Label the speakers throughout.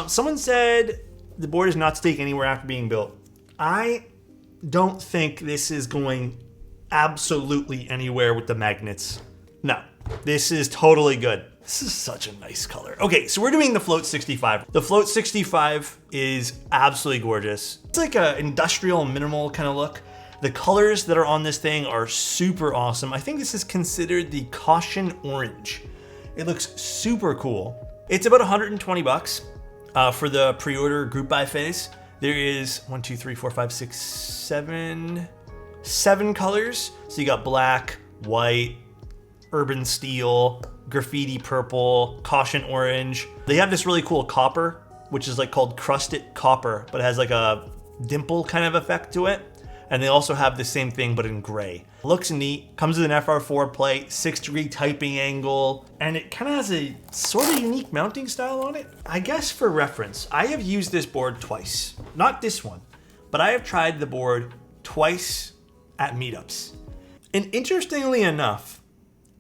Speaker 1: Someone said the board is not to take anywhere after being built. I don't think this is going absolutely anywhere with the magnets. No, this is totally good. This is such a nice color. Okay, so we're doing the Float65. The Float65 is absolutely gorgeous. It's like an industrial minimal kind of look. The colors that are on this thing are super awesome. I think this is considered the caution orange. It looks super cool. It's about 120 bucks for the pre-order group buy phase. There is 7 colors. So you got black, white, urban steel, graffiti purple, caution orange. They have this really cool copper, which is like called crusted copper, but it has like a dimple kind of effect to it. And they also have the same thing, but in gray. Looks neat, comes with an FR4 plate, 6-degree typing angle, and it kind of has a sort of unique mounting style on it. I guess for reference, I have used this board twice. Not this one, but I have tried the board twice at meetups. And interestingly enough,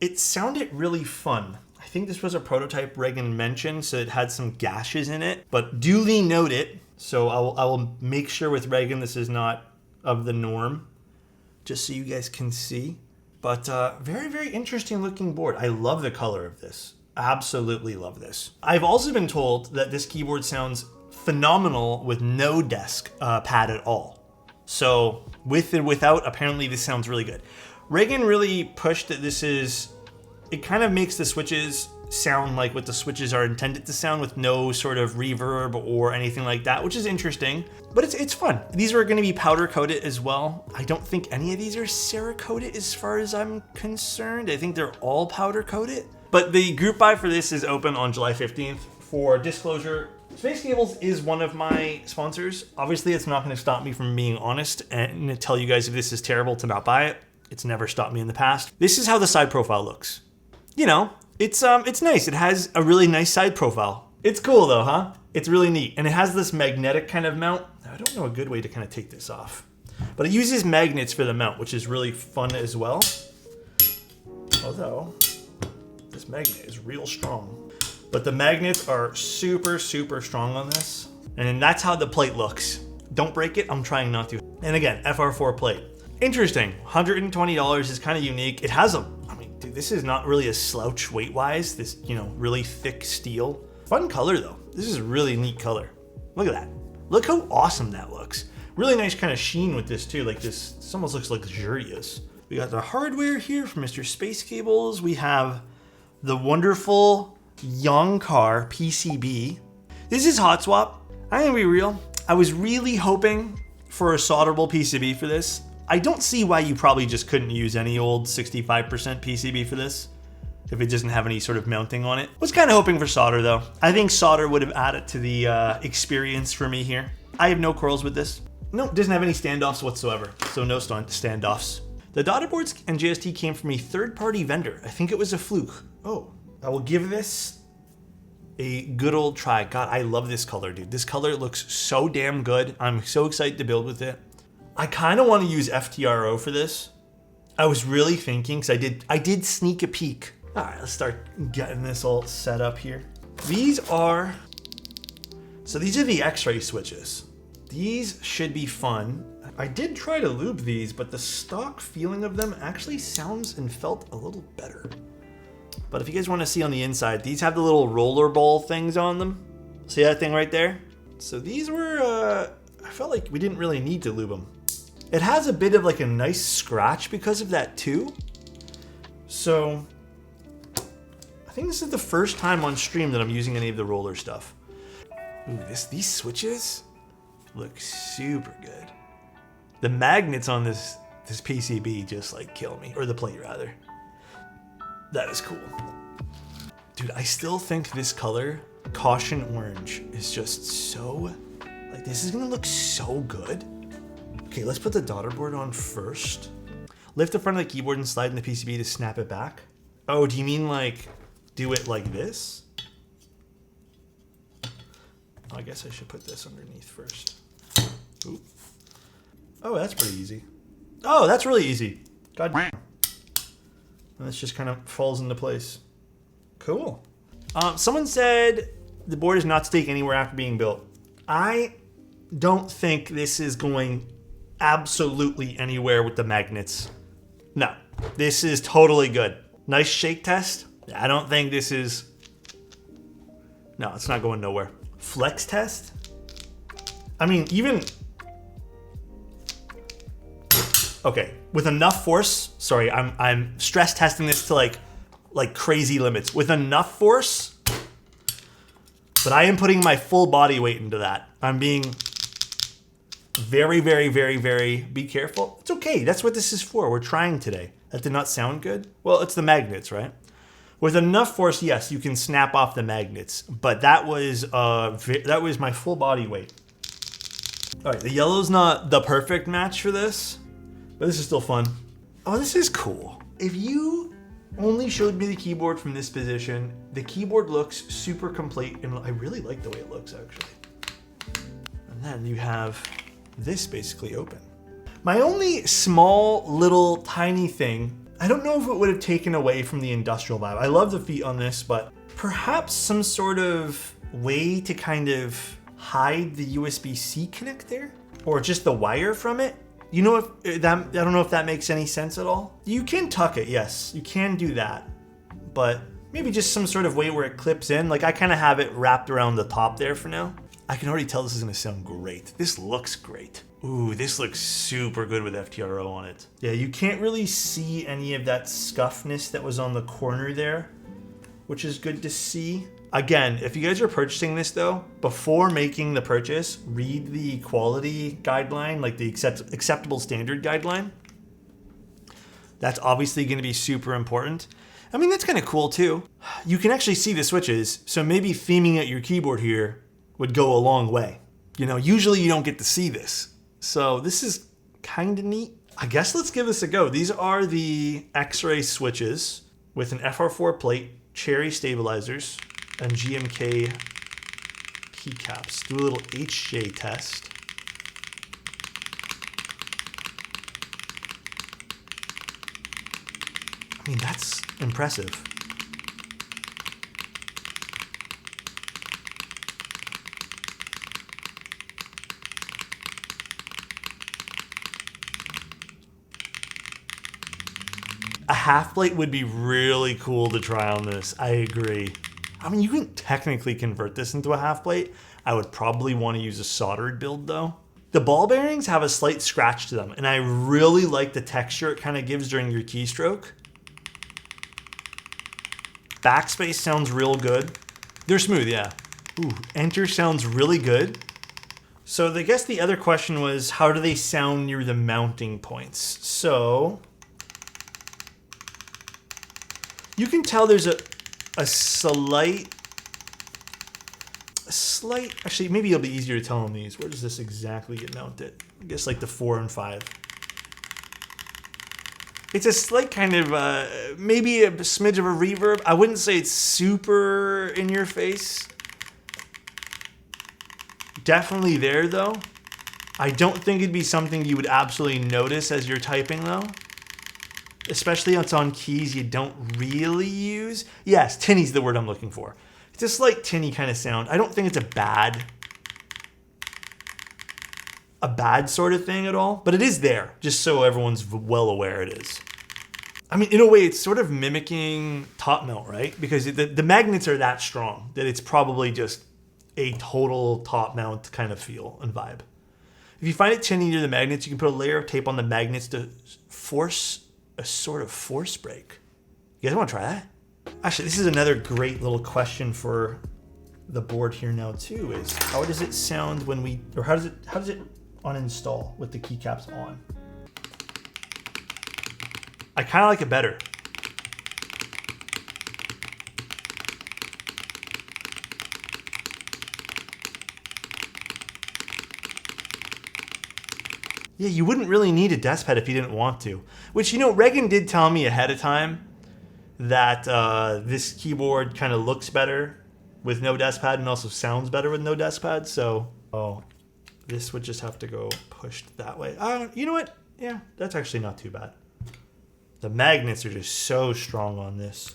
Speaker 1: it sounded really fun. I think this was a prototype Reagan mentioned, so it had some gashes in it, but duly noted. So I will make sure with Reagan this is not of the norm, just so you guys can see. But very, very interesting looking board. I love the color of this. Absolutely love this. I've also been told that this keyboard sounds phenomenal with no desk pad at all. So with and without, apparently this sounds really good. Reagan really pushed that this is, it kind of makes the switches sound like what the switches are intended to sound with no sort of reverb or anything like that, which is interesting, but it's fun. These are going to be powder coated as well. I don't think any of these are Cerakoted as far as I'm concerned. I think they're all powder coated, but the group buy for this is open on July 15th. For disclosure, Space Cables is one of my sponsors. Obviously, it's not going to stop me from being honest and tell you guys if this is terrible to not buy it. It's never stopped me in the past. This is how the side profile looks. You know, it's nice. It has a really nice side profile. It's cool though, huh? It's really neat. And it has this magnetic kind of mount. I don't know a good way to kind of take this off, but it uses magnets for the mount, which is really fun as well. Although this magnet is real strong, but the magnets are super, super strong on this. And that's how the plate looks. Don't break it. I'm trying not to. And again, FR4 plate. Interesting. $120 is kind of unique. It has a, dude, this is not really a slouch weight-wise. This, you know, really thick steel. Fun color though. This is a really neat color. Look at that. Look how awesome that looks. Really nice kind of sheen with this too. Like this almost looks luxurious. We got the hardware here from Mr. Space Cables. We have the wonderful Youngcar PCB. This is hot swap. I'm gonna be real. I was really hoping for a solderable PCB for this. I don't see why you probably just couldn't use any old 65% PCB for this if it doesn't have any sort of mounting on it. Was kind of hoping for solder though. I think solder would have added to the experience for me here. I have no quarrels with this. Nope, doesn't have any standoffs whatsoever. So no standoffs. The daughter boards and JST came from a third-party vendor. I think it was a fluke. Oh, I will give this a good old try. God, I love this color, dude. This color looks so damn good. I'm so excited to build with it. I kind of want to use FTRO for this. I was really thinking, because I did sneak a peek. All right, let's start getting this all set up here. These are the X-ray switches. These should be fun. I did try to lube these, but the stock feeling of them actually sounds and felt a little better. But if you guys want to see on the inside, these have the little roller ball things on them. See that thing right there? So these were, I felt like we didn't really need to lube them. It has a bit of like a nice scratch because of that too. So I think this is the first time on stream that I'm using any of the roller stuff. Ooh, these switches look super good. The magnets on this PCB just like kill me, or the plate rather. That is cool. Dude, I still think this color, caution orange, is just so, like this is gonna look so good. Okay, let's put the daughter board on first. Lift the front of the keyboard and slide in the PCB to snap it back. Oh, do you mean like do it like this? Oh, I guess I should put this underneath first. Ooh. Oh, that's pretty easy. Oh, that's really easy. God damn. And this just kind of falls into place. Cool. Someone said the board is not staying anywhere after being built. I don't think this is going absolutely anywhere with the magnets. No, this is totally good. Nice shake test. I don't think this is, no, it's not going nowhere. Flex test. I mean, even, okay, with enough force, sorry, I'm stress testing this to like crazy limits. With enough force, but I am putting my full body weight into that. I'm being very, very, very, very, be careful. It's okay, that's what this is for. We're trying today. That did not sound good. Well, it's the magnets, right? With enough force, yes, you can snap off the magnets, but that was my full body weight. All right, the yellow's not the perfect match for this, but this is still fun. Oh, this is cool. If you only showed me the keyboard from this position, the keyboard looks super complete, and I really like the way it looks, actually. And then you have this basically open. My only small, little, tiny thing, I don't know if it would have taken away from the industrial vibe. I love the feet on this, but perhaps some sort of way to kind of hide the USB-C connector or just the wire from it. You know, if that, I don't know if that makes any sense at all. You can tuck it, yes, you can do that, but maybe just some sort of way where it clips in. Like I kind of have it wrapped around the top there for now. I can already tell this is gonna sound great. This looks great. Ooh, this looks super good with FTRO on it. Yeah, you can't really see any of that scuffness that was on the corner there, which is good to see. Again, if you guys are purchasing this though, before making the purchase, read the quality guideline, like the acceptable standard guideline. That's obviously gonna be super important. I mean, that's kind of cool too. You can actually see the switches, so maybe theming out your keyboard here would go a long way. You know, usually you don't get to see this. So this is kind of neat. I guess let's give this a go. These are the X-ray switches with an FR4 plate, cherry stabilizers, and GMK Keycaps. Do a little HJ test. I mean, that's impressive. A half plate would be really cool to try on this. I agree. I mean, you can technically convert this into a half plate. I would probably want to use a soldered build though. The ball bearings have a slight scratch to them, and I really like the texture it kind of gives during your keystroke. Backspace sounds real good. They're smooth, yeah. Ooh, enter sounds really good. So I guess the other question was, how do they sound near the mounting points? So you can tell there's a slight, actually maybe it'll be easier to tell on these. Where does this exactly get mounted? I guess like the 4 and 5. It's a slight kind of, maybe a smidge of a reverb. I wouldn't say it's super in your face. Definitely there though. I don't think it'd be something you would absolutely notice as you're typing though. Especially when it's on keys you don't really use. Yes, tinny's the word I'm looking for. It's a slight tinny kind of sound. I don't think it's a bad sort of thing at all, but it is there, just so everyone's well aware it is. I mean, in a way, it's sort of mimicking top mount, right? Because the magnets are that strong that it's probably just a total top mount kind of feel and vibe. If you find it tinny near the magnets, you can put a layer of tape on the magnets to force a sort of force break. You guys want to try that? Actually, this is another great little question for the board here now too, is how does it sound when we, or how does it uninstall with the keycaps on? I kind of like it better. Yeah, you wouldn't really need a desk pad if you didn't want to. Which, you know, Regan did tell me ahead of time that this keyboard kind of looks better with no desk pad and also sounds better with no desk pad. So, this would just have to go pushed that way. You know what? Yeah, that's actually not too bad. The magnets are just so strong on this.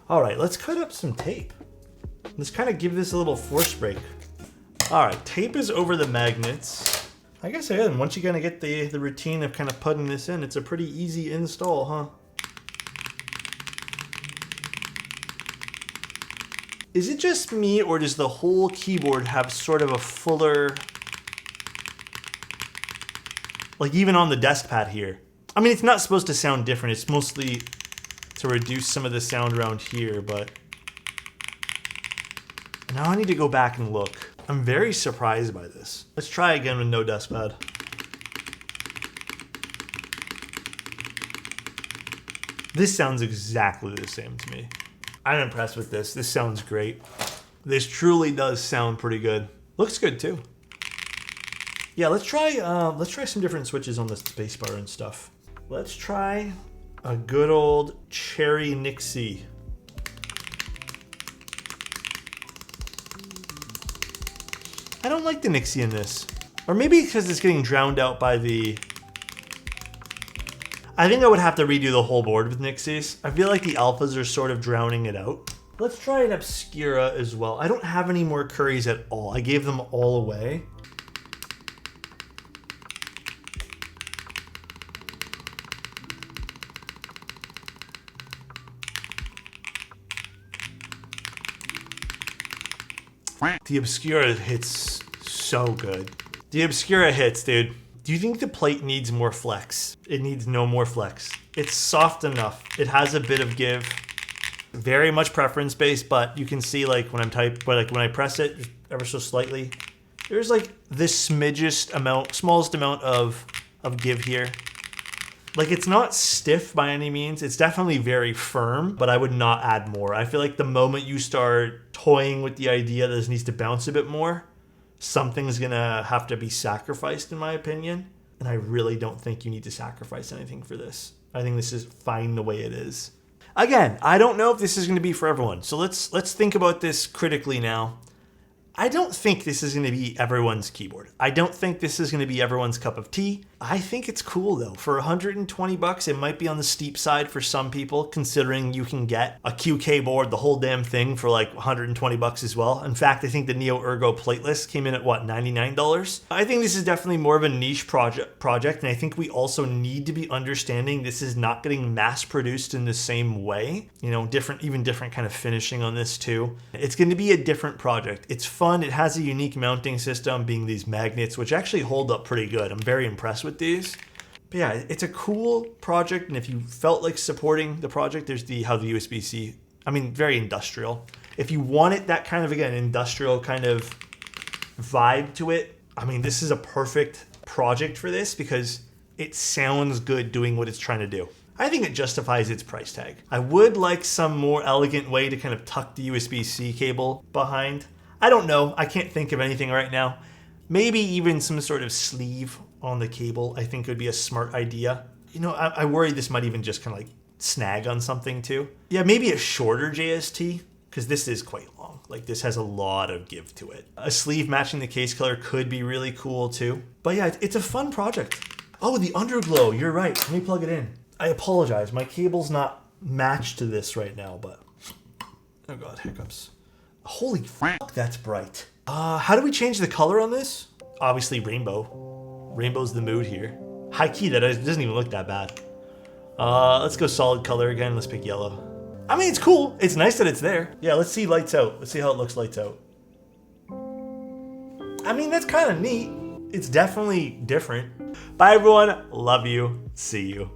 Speaker 1: All right, let's cut up some tape. Let's kind of give this a little force break. All right, tape is over the magnets. I guess again, once you kind of get the routine of kind of putting this in, it's a pretty easy install, huh? Is it just me, or does the whole keyboard have sort of a fuller, like even on the desk pad here? I mean, it's not supposed to sound different. It's mostly to reduce some of the sound around here, but now I need to go back and look. I'm very surprised by this. Let's try again with no desk pad. This sounds exactly the same to me. I'm impressed with this. This sounds great. This truly does sound pretty good. Looks good too. Yeah, let's try some different switches on the spacebar and stuff. Let's try a good old Cherry Nixie. I don't like the Nixie in this. Or maybe because it's getting drowned out by the... I think I would have to redo the whole board with Nixies. I feel like the alphas are sort of drowning it out. Let's try an Obscura as well. I don't have any more Curries at all. I gave them all away. The Obscura hits so good. The Obscura hits, dude. Do you think the plate needs more flex? It needs no more flex. It's soft enough. It has a bit of give. Very much preference based, but you can see like when when I press it just ever so slightly, there's like this smallest amount of give here. Like it's not stiff by any means. It's definitely very firm, but I would not add more. I feel like the moment you start toying with the idea that this needs to bounce a bit more, something's gonna have to be sacrificed in my opinion. And I really don't think you need to sacrifice anything for this. I think this is fine the way it is. Again, I don't know if this is gonna be for everyone. So let's think about this critically now. I don't think this is going to be everyone's keyboard. I don't think this is going to be everyone's cup of tea. I think it's cool though. For 120 bucks, it might be on the steep side for some people, considering you can get a QK board, the whole damn thing, for like 120 bucks as well. In fact, I think the Neo Ergo plateless came in at what, $99? I think this is definitely more of a niche project, and I think we also need to be understanding this is not getting mass produced in the same way. You know, even different kind of finishing on this too. It's going to be a different project. It's fun. It has a unique mounting system, being these magnets, which actually hold up pretty good. I'm very impressed with these. But yeah, it's a cool project, and if you felt like supporting the project, there's how the USB-C, I mean, very industrial. If you wanted that kind of, again, industrial kind of vibe to it, I mean, this is a perfect project for this because it sounds good doing what it's trying to do. I think it justifies its price tag. I would like some more elegant way to kind of tuck the USB-C cable behind. I don't know. I can't think of anything right now. Maybe even some sort of sleeve on the cable I think would be a smart idea. You know, I worry this might even just kind of like snag on something too. Yeah, maybe a shorter JST, because this is quite long. Like this has a lot of give to it. A sleeve matching the case color could be really cool too. But yeah, it's a fun project. Oh, the underglow, you're right. Let me plug it in. I apologize, my cable's not matched to this right now, but oh god, hiccups. Holy fuck, that's bright. How do we change the color on this? Obviously rainbow. Rainbow's the mood here. High key, that doesn't even look that bad. Let's go solid color again. Let's pick yellow. I mean, it's cool. It's nice that it's there. Yeah, let's see lights out. Let's see how it looks lights out. I mean, that's kind of neat. It's definitely different. Bye everyone. Love you. See you.